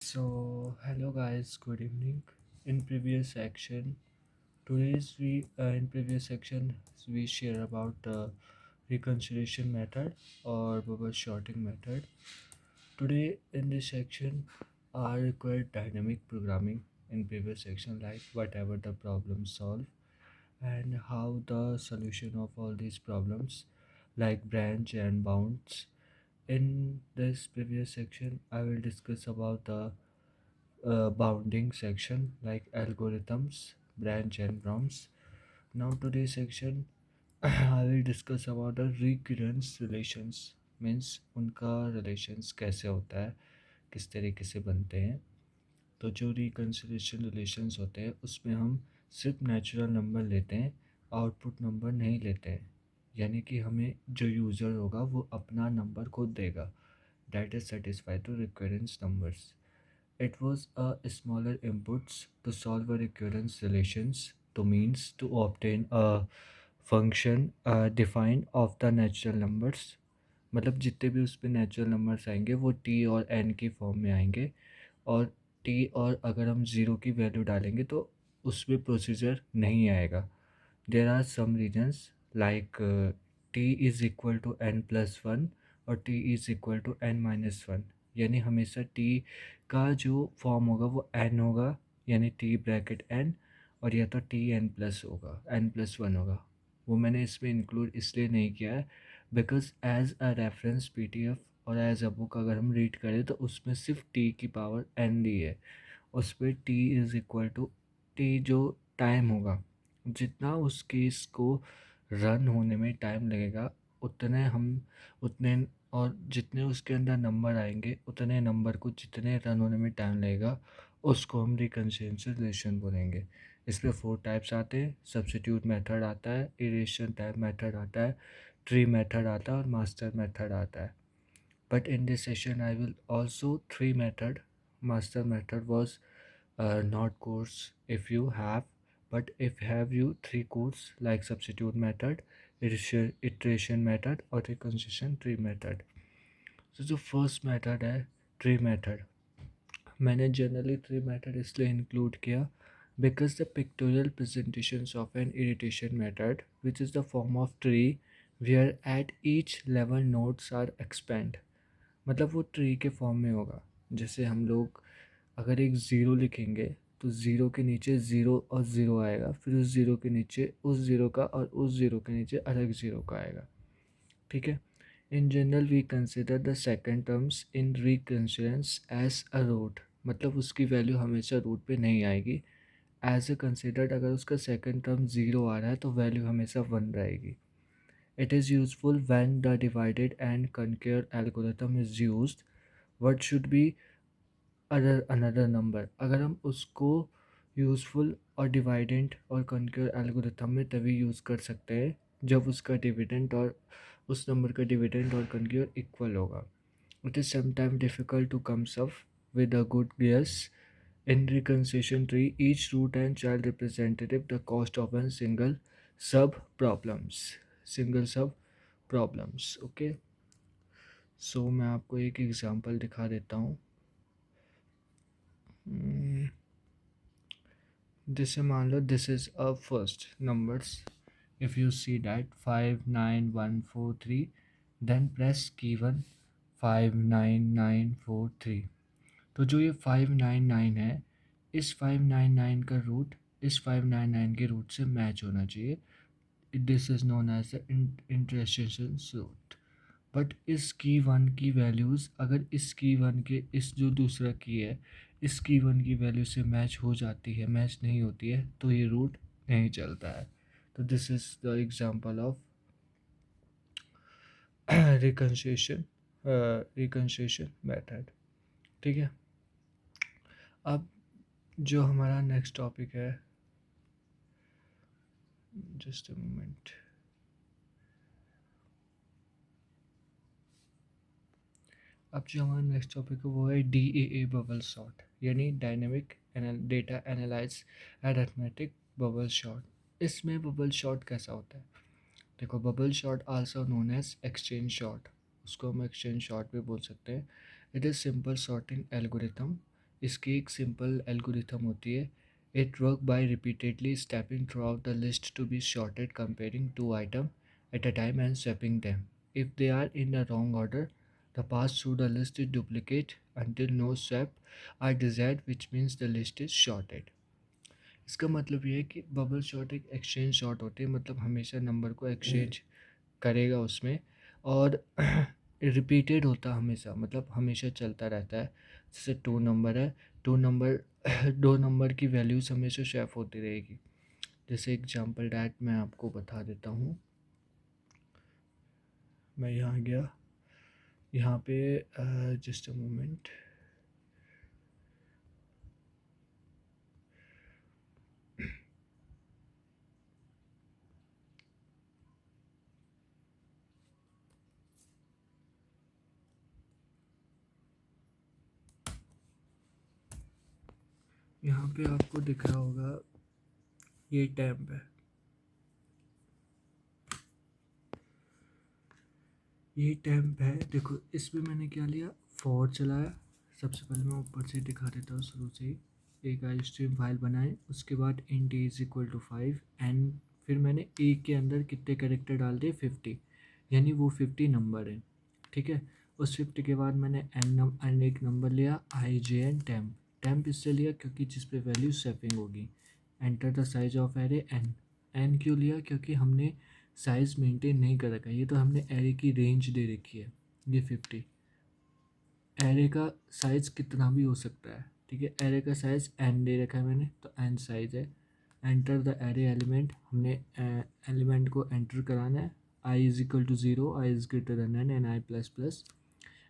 Hello guys, good evening. In previous section, today's we in previous section we share about reconciliation method or bubble shorting method. Today in this section, I required dynamic programming in previous section, like whatever the problem solve and how the solution of all these problems, like branch and bounds. In this previous section, I will discuss about the bounding section like algorithms, branch and prompts. Now today's section I will discuss about the recurrence relations means उनका relations कैसे होता है, किस तरीके से बनते हैं। तो जो रिकन्सिलेशन रिलेशंस होते हैं उसमें हम सिर्फ नेचुरल नंबर लेते हैं, आउटपुट नंबर नहीं लेते हैं। यानी कि हमें जो यूज़र होगा वो अपना नंबर खुद देगा, that is satisfy to recurrence numbers. It was a smaller inputs to solve a recurrence relations to means to obtain a function defined of the natural numbers। मतलब जितने भी उस पर नेचुरल नंबर्स आएंगे वो टी और एन की form में आएंगे, और टी और अगर हम ज़ीरो की वैल्यू डालेंगे तो उसमें प्रोसीजर नहीं आएगा। There are some reasons like T is equal to N plus one और T is equal to N minus one. यानी हमेशा टी का जो फॉर्म होगा वो एन होगा, यानी टी ब्रैकेट एन, और या तो टी एन प्लस होगा, एन प्लस वन होगा। वो मैंने इसमें इंक्लूड इसलिए नहीं किया है because as a reference PDF और एज अ बुक अगर हम रीड करें तो उसमें सिर्फ टी की पावर एन दी है। उस पर T is equal to T जो टाइम होगा, जितना उस केस को रन होने में टाइम लगेगा उतने हम उतने और जितने उसके अंदर नंबर आएंगे उतने नंबर को जितने रन होने में टाइम लगेगा उसको हम रिकन्सिलेशन रिलेशन बोलेंगे। इसमें 4 टाइप्स आते हैं, सब्स्टिट्यूट मेथड आता है, इरेशन टाइप मेथड आता है, ट्री मेथड आता है और मास्टर मेथड आता है। But in this session, I will also three method. Master method was not course if you have, but if have you three course like substitute method, iteration method और reconciliation tree method. So जो first method है tree method, मैंने generally tree method इसलिए include किया because the pictorial presentations of an irritation method which is the form of tree where at each level nodes are expand। मतलब वो tree के form में होगा। जैसे हम लोग अगर एक ज़ीरो लिखेंगे तो ज़ीरो के नीचे ज़ीरो और ज़ीरो आएगा, फिर उस ज़ीरो के नीचे उस ज़ीरो का और उस ज़ीरो के नीचे अलग ज़ीरो का आएगा। ठीक है। In general we consider the second terms in recurrence as a root, मतलब उसकी वैल्यू हमेशा रूट पे नहीं आएगी। एज ए कंसिडर्ड अगर उसका सेकेंड टर्म ज़ीरो आ रहा है तो वैल्यू हमेशा वन रहेगी। It is useful when the divided and conquer algorithm is used. What should be other another number, अगर हम उसको यूज़फुल और डिवाइडेंट और कंकेयर एल्गोरिथम में तभी यूज़ कर सकते हैं जब उसका डिविडेंट और उस नंबर का डिविडेंट और कंकेयर इक्वल होगा। It is sometime difficult to comes up with a good guess। In reconciliation tree, each root and child representative the cost of a sub problems, single sub problems। Okay, so मैं आपको एक example दिखा देता हूँ। जैसे मान लो this is a first numbers, if you see that 59143, then press key one 59943। तो जो ये 599 है, इस 599 का रूट इस 599 के रूट से मैच होना चाहिए। This is known as the intersection root. But इस की वन की वैल्यूज़ अगर इस की वन के इस जो दूसरा की है इस की वन की वैल्यू से मैच हो जाती है, मैच नहीं होती है, तो ये रूट नहीं चलता है। तो this is the example of reconciliation reconciliation method. ठीक है। अब जो हमारा नेक्स्ट टॉपिक है, जस्ट अ मोमेंट। अब जो हमारा नेक्स्ट टॉपिक है वो है DAA बबल शॉट, यानी dynamic data analyse arithmetic bubble sort. इसमें बबल शॉट कैसा होता है, देखो bubble sort also known as exchange sort, उसको हम एक्सचेंज शॉट भी बोल सकते हैं। It is simple sorting algorithm इसकी एक सिंपल एल्गोरिथम होती है. It work by repeatedly stepping through out the list to be sorted comparing two item at a time and swapping them. If they are in the wrong order, the pass through the list is duplicate until no swap are desired, which means the list is shorted. इसका मतलब ये है कि bubble shot एक exchange shot होती है, मतलब हमेशा नंबर को एक्सचेंज करेगा उसमें, और रिपीटेड होता हमेशा, मतलब हमेशा चलता रहता है. जैसे टू नंबर है, टू नंबर दो नंबर की वैल्यूज़ हमेशा स्वैप होती रहेगी. जैसे एग्जांपल डैट मैं आपको बता देता हूँ. मैं यहाँ गया, यहाँ पे जस्ट अ मोमेंट. यहाँ पे आपको दिख रहा होगा ये टैब है, ये टैब है. देखो इसमें मैंने क्या लिया, फॉर चलाया. सबसे पहले मैं ऊपर से दिखा देता हूँ शुरू से ही. एक आई स्ट्रीम फाइल बनाए, उसके बाद int A is equal to 5 and फिर मैंने ए के अंदर कितने कैरेक्टर डाल दिए, 50, यानी वो 50 नंबर है. ठीक है. उस 50 के बाद मैंने एन एक नंबर लिया, I J N temp. Temp इससे लिया क्योंकि जिस पे वैल्यू सेपिंग होगी. Enter the size of array N. N क्यों लिया, क्योंकि हमने साइज़ मेंटेन नहीं कर रखा है, ये तो हमने एरे की रेंज दे रखी है. ये 50, एरे का साइज़ कितना भी हो सकता है. ठीक है. एरे का साइज़ एन दे रखा है मैंने, तो एन साइज़ है. एंटर द एरे एलिमेंट, हमने एलिमेंट को एंटर कराना है. I is equal to 0, I is greater than N and I plus plus.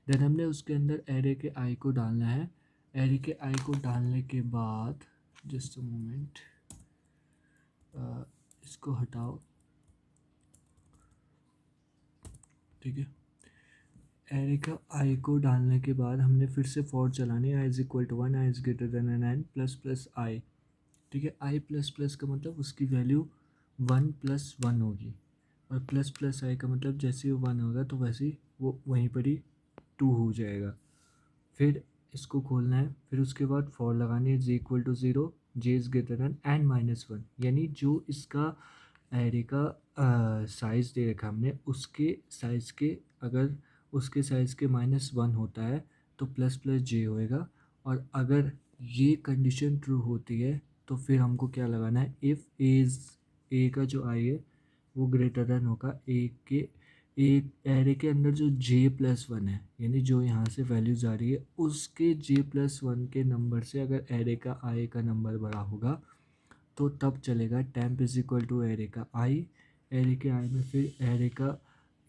Then हमने उसके अंदर एरे के आई को डालना है. एरे के आई को डालने के बाद जस्ट अ मोमेंट, इसको हटाओ. ठीक है. एरे का आई को डालने के बाद हमने फिर से फॉर चलानी है. I is equal to 1, I is greater than N N plus plus I. ठीक है. आई प्लस प्लस का मतलब उसकी वैल्यू 1+1 होगी, और प्लस प्लस आई का मतलब जैसे ही 1 होगा तो वैसे ही वो वहीं पर ही 2 हो जाएगा. फिर इसको खोलना है, फिर उसके बाद फॉर लगानी है. J equal to 0, J is greater than N minus 1, यानी जो इसका एरे का साइज़ दे रखा हमने, उसके साइज़ के, अगर उसके साइज़ के -1 होता है तो प्लस प्लस जे होएगा. और अगर ये कंडीशन ट्रू होती है तो फिर हमको क्या लगाना है, इफ़ ए का जो आई है वो ग्रेटर देन होगा ए के. एक एरे के अंदर जो j+1 है, यानी जो यहाँ से वैल्यूज आ रही है उसके j+1 के नंबर से अगर एरे का आई का नंबर बड़ा होगा तो तब चलेगा. Temp is equal to array का आई. एरे के आई में फिर एरे का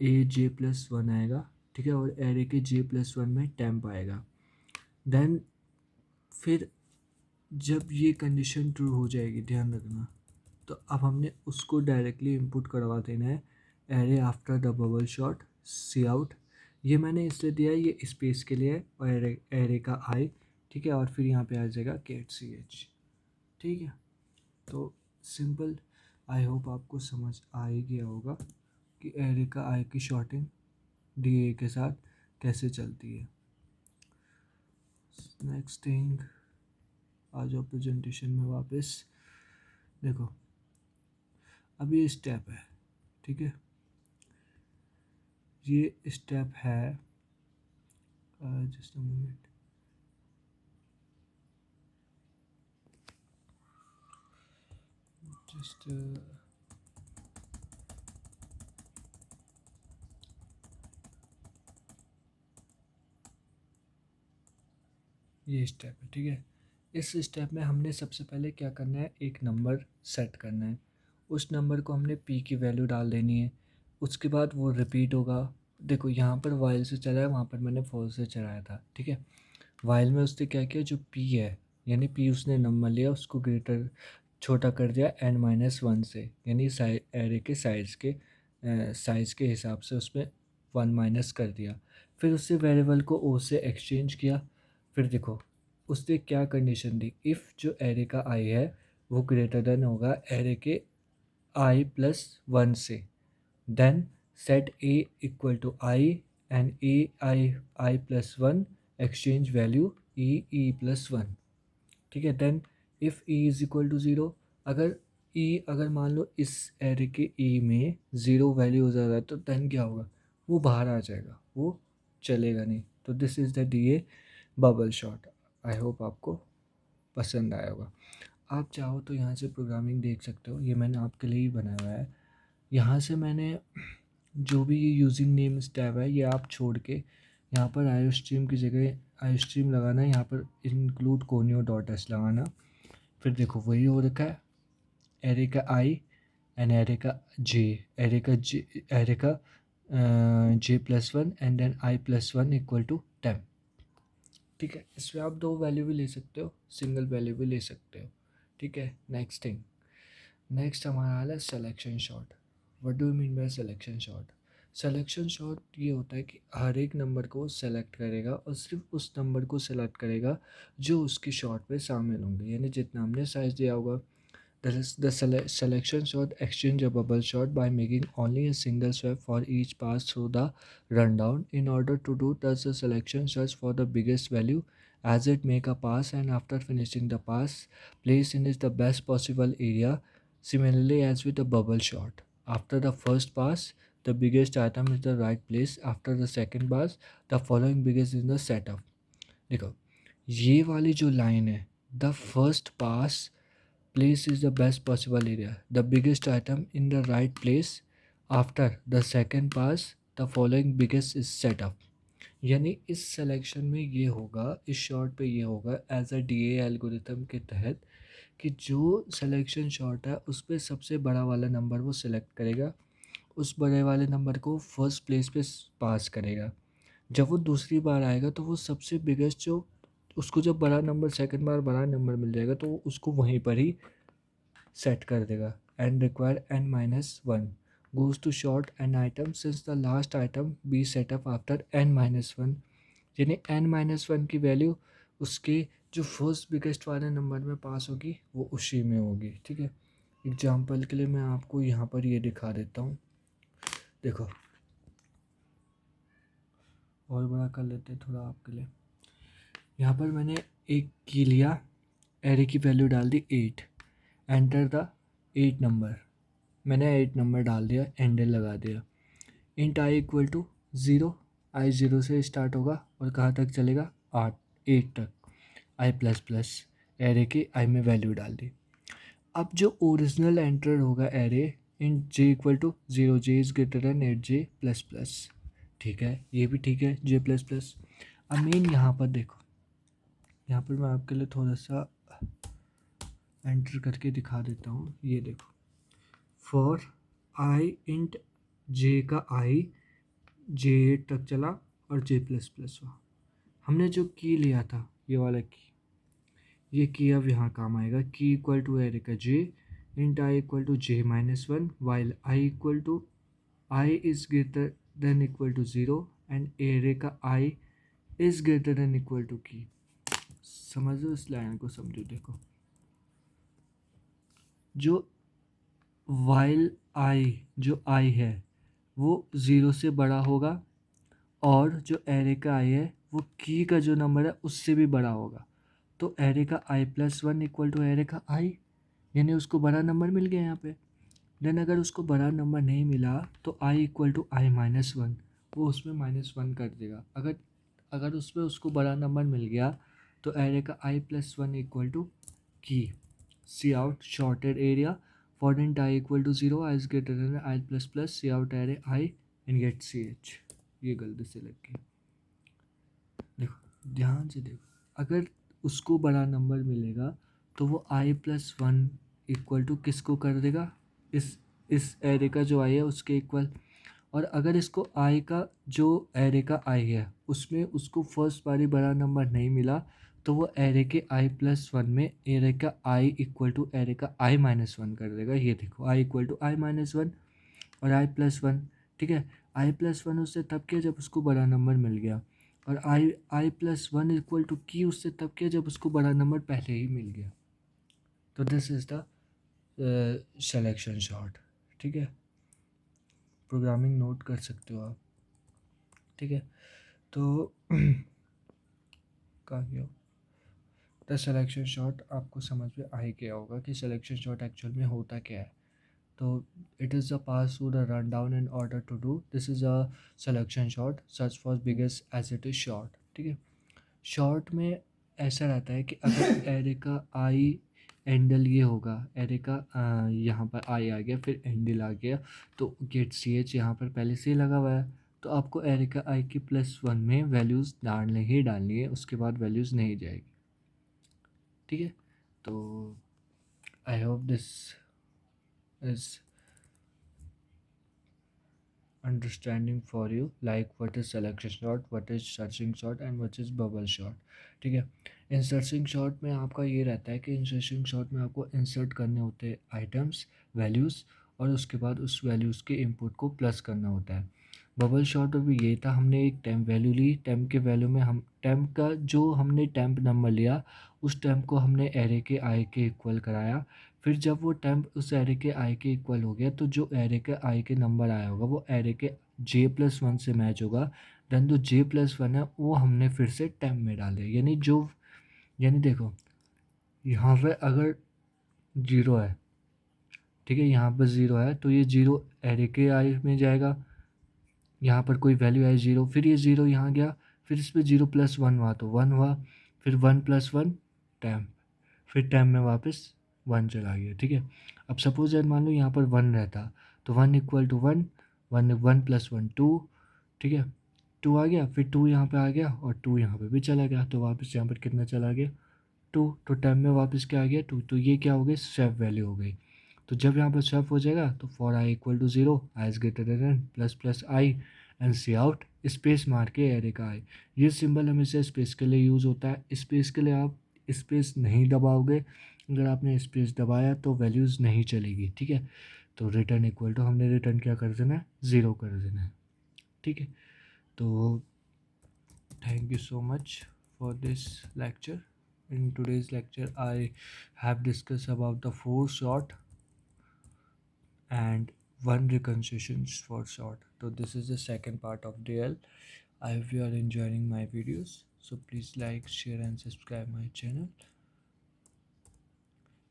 j+1 आएगा. ठीक है. और एरे के j+1 में टैम्प आएगा. देन फिर जब ये कंडीशन ट्रू हो जाएगी, ध्यान रखना, तो अब हमने उसको डायरेक्टली इनपुट करवा देना है. Array after the bubble sort cout. ये मैंने इसलिए दिया है, ये स्पेस के लिए है, और एरे का आई. ठीक है. और फिर यहाँ पे आ जाएगा कैट सी एच. ठीक है. तो सिंपल, आई होप आपको समझ आ ही गया होगा कि एरे का आई की शॉर्टिंग डी ए के साथ कैसे चलती है. नेक्स्ट थिंग, आ जाओ प्रेजेंटेशन में वापस. देखो अब ये स्टेप है. ठीक है. ये स्टेप है, जस्ट अ मोमेंट, जस्ट ये स्टेप है. ठीक है. इस स्टेप में हमने सबसे पहले क्या करना है, एक नंबर सेट करना है. उस नंबर को हमने पी की वैल्यू डाल देनी है. उसके बाद वो रिपीट होगा. देखो यहाँ पर वाइल से चला है, वहाँ पर मैंने फॉर से चलाया था. ठीक है. वाइल में उसने क्या किया, जो पी है, यानी पी उसने नंबर लिया, उसको ग्रेटर छोटा कर दिया n-1 से, यानी एरे के साइज़ के हिसाब से उसमें 1 माइनस कर दिया. फिर उससे वेरिएबल को ओ से एक्सचेंज किया. फिर देखो उसने क्या कंडीशन दी, इफ़ जो एरे का आई है वो ग्रेटर देन होगा एरे के i+1 से, then set a equal to I and A आई+1 exchange value E plus one, ठीक है। Then if E is equal to zero, अगर अगर मान लो इस एरे के ई में ज़ीरो वैल्यू हो जाता है तो देन क्या होगा, वो बाहर आ जाएगा, वो चलेगा नहीं। तो this is the D A bubble shot. I hope आपको पसंद आया होगा। आप चाहो तो यहाँ से प्रोग्रामिंग देख सकते हो, ये मैंने आपके लिए ही बनाया हुआ है। यहाँ से मैंने जो भी ये यूजिंग नेम टैब है ये आप छोड़ के यहाँ पर आयो स्ट्रीम की जगह आयो स्ट्रीम लगाना है, यहाँ पर इंक्लूड कोनियो डॉट एस लगाना। फिर देखो वही हो रखा है, एरे का आई एंड एरे का जे, एरे का J plus one and then I plus one equal to 10, ठीक है। इसमें आप दो वैल्यू भी ले सकते हो, सिंगल वैल्यू भी ले सकते हो, ठीक है। नेक्स्ट हमारा हाल है selection shot. What do you mean by selection shot? Selection shot ये होता है कि हर एक नंबर को सेलेक्ट करेगा और सिर्फ उस नंबर को सेलेक्ट करेगा जो उसकी शॉट पे शामिल होंगे, यानी जितना हमने साइज दिया होगा। The selection shot exchange a bubble shot by making only a single swipe for each pass through the rundown. In order to do thus, the selection search for the biggest value as it make a pass, and after finishing the pass, place in is the best possible area. Similarly as with the bubble shot, after the first pass, the biggest item is the right place. After the second pass, the following biggest is the setup. देखो ये वाली जो line है, the first pass place is the best possible area, the biggest item in the right place, after the second pass the following biggest is set up। यानी इस selection में ये होगा, इस शॉट पे ये होगा एज अ डीए एल्गोरिथम के तहत कि जो सिलेक्शन शॉट है उस पर सबसे बड़ा वाला नंबर वो सिलेक्ट करेगा, उस बड़े वाले नंबर को फर्स्ट प्लेस पे पास करेगा। जब वो दूसरी बार आएगा तो वो सबसे बिगेस्ट जो उसको जब बड़ा नंबर सेकंड बार बड़ा नंबर मिल जाएगा तो वो उसको वहीं पर ही सेट कर देगा। And require N minus one goes to sort N item since the last item be setup after N minus one, यानी एन माइनस वन की वैल्यू उसके जो फर्स्ट बिगेस्ट वाले नंबर में पास होगी वो उसी में होगी, ठीक है। एग्जाम्पल के लिए मैं आपको यहाँ पर ये दिखा देता हूँ, देखो और बड़ा कर लेते हैं थोड़ा आपके लिए। यहाँ पर मैंने एक की लिया, एरे की वैल्यू डाल दी 8, एंटर द 8 नंबर, मैंने 8 नंबर डाल दिया, एंडर लगा दिया। Int I equal to zero, I zero से स्टार्ट होगा और कहाँ तक चलेगा, 8 तक। आई प्लस प्लस एरे के आई में वैल्यू डाल दी। अब जो ओरिजिनल एंटर होगा array int J equal to zero, J is greater than 8 J plus plus, ठीक है, ये भी ठीक है, जे प्लस प्लस। अब मेन यहाँ पर देखो, यहाँ पर मैं आपके लिए थोड़ा सा एंटर करके दिखा देता हूँ, ये देखो फॉर आई इंट जे का आई जे तक चला और जे प्लस प्लस हुआ। हमने जो की लिया था ये वाला की, ये की अब यहाँ काम आएगा। की इक्वल टू एरे का J int I equal to J minus one, while I equal to I is greater than equal to zero and array का I is greater than equal to key. समझो इस line को, समझो, देखो जो while I जो आई है वो ज़ीरो से बड़ा होगा और जो एरे का आई है वो की का जो नंबर है उससे भी बड़ा होगा। तो एरे का I plus one equal to array का आई, यानी उसको बड़ा नंबर मिल गया यहाँ पे। देन अगर उसको बड़ा नंबर नहीं मिला तो I equal to I minus one, वो उसमें माइनस वन कर देगा। अगर अगर उसमें उसको बड़ा नंबर मिल गया तो एरे का I plus one equal to की C out sorted area for int I equal to zero, I is greater than I plus plus C out array I and get C H. ये गलती से लग गई, देखो ध्यान से देखो, अगर उसको बड़ा नंबर मिलेगा तो वो आई प्लस वन इक्वल टू किसको कर देगा, इस एरे का जो आई है उसके इक्वल। और अगर इसको आई का जो एरे का आई है उसमें उसको फर्स्ट बारी बड़ा नंबर नहीं मिला तो वो एरे के आई प्लस वन में एरे का आई इक्वल टू एरे का आई माइनस वन कर देगा। ये देखो I equal to I minus one और आई प्लस वन, ठीक है। आई प्लस वन उससे तब किया जब उसको बड़ा नंबर मिल गया, और I plus one equal to की उससे तब किया जब उसको बड़ा नंबर पहले ही मिल गया। तो this is the selection shot, ठीक है। प्रोग्रामिंग नोट कर सकते हो आप, ठीक है। तो कहाँ गया, द सिलेक्शन शॉट आपको समझ में आ ही गया होगा कि सिलेक्शन शॉट एक्चुअल में होता क्या है। तो it is a pass through the run down in order to do this is a selection sort search for biggest as it is sort. ठीक है, शॉर्ट में ऐसा रहता है कि अगर एरे का आई एंडल ये होगा, एरे का यहाँ पर आई आ गया फिर एंडल आ गया, तो गेट सी एच यहाँ पर पहले से ही लगा हुआ है, तो आपको एरे का आई की +1 में वैल्यूज़ डालने ही डालनी है, उसके बाद वैल्यूज़ नहीं जाएगी। ठीक है, तो I hope this is understanding for you, like what is selection shot, what is searching shot and what is bubble shot. ठीक है, इंसर्टिंग शॉट में आपका ये रहता है कि इंसर्टिंग शॉट में आपको इंसर्ट करने होते हैं आइटम्स, वैल्यूज़, और उसके बाद उस वैल्यूज़ के इनपुट को प्लस करना होता है। बबल शॉट में भी ये था, हमने एक टेम्प वैल्यू ली, टेम्प के वैल्यू में हम टेम्प का जो हमने टेम्प नंबर लिया उस टेम्प को हमने एरे के आई के इक्वल कराया। फिर जब वो टेम्प उस एरे के आई के इक्वल हो गया तो जो एरे के आई के नंबर आया होगा वो एरे के j+1 से मैच होगा। देन जो j+1 है वो हमने फिर से टेम्प में डाले, यानी देखो यहाँ पे अगर जीरो है, ठीक है, यहाँ पर ज़ीरो है तो ये ज़ीरो एरे के आई में जाएगा, यहाँ पर कोई वैल्यू आई ज़ीरो, फिर ये ज़ीरो यहाँ गया, फिर इस पर ज़ीरो+1 हुआ तो 1 हुआ, फिर 1+1 टेम्प, फिर टेम्प में वापस 1 चला गया। ठीक है, अब सपोज दैट मान लो यहाँ पर 1 रहता तो 1 = 1, 1 2, ठीक है, 2 आ गया, फिर 2 यहाँ पे आ गया और 2 यहाँ पे भी चला गया, तो वापस यहाँ पर कितना चला गया 2, तो टेम्प में वापस क्या आ गया 2, तो ये क्या हो गई स्वेप वैल्यू हो गई। तो जब यहाँ पर स्वेप हो जाएगा तो for I equal to 0, I is greater than plus I and cout space मार के एरे का आई। ये सिंबल हमेशा स्पेस के लिए यूज़ होता है, स्पेस के लिए आप स्पेस नहीं दबाओगे, अगर आपने स्पेस दबाया तो वैल्यूज़ नहीं चलेगी। ठीक है, तो रिटर्न इक्वल टू हमने रिटर्न क्या कर देना है 0 कर देना है। ठीक है, तो thank you so much for this lecture. In today's lecture, I have discussed about the 4 short and 1 reconciliation for short. So this is the second part of DL. I hope you are enjoying my videos. So please like, share and subscribe my channel.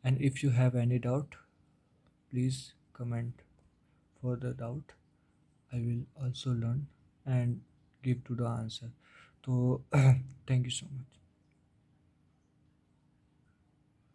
And if you have any doubt, please comment for the doubt. I will also learn and give to the answer. So thank you so much.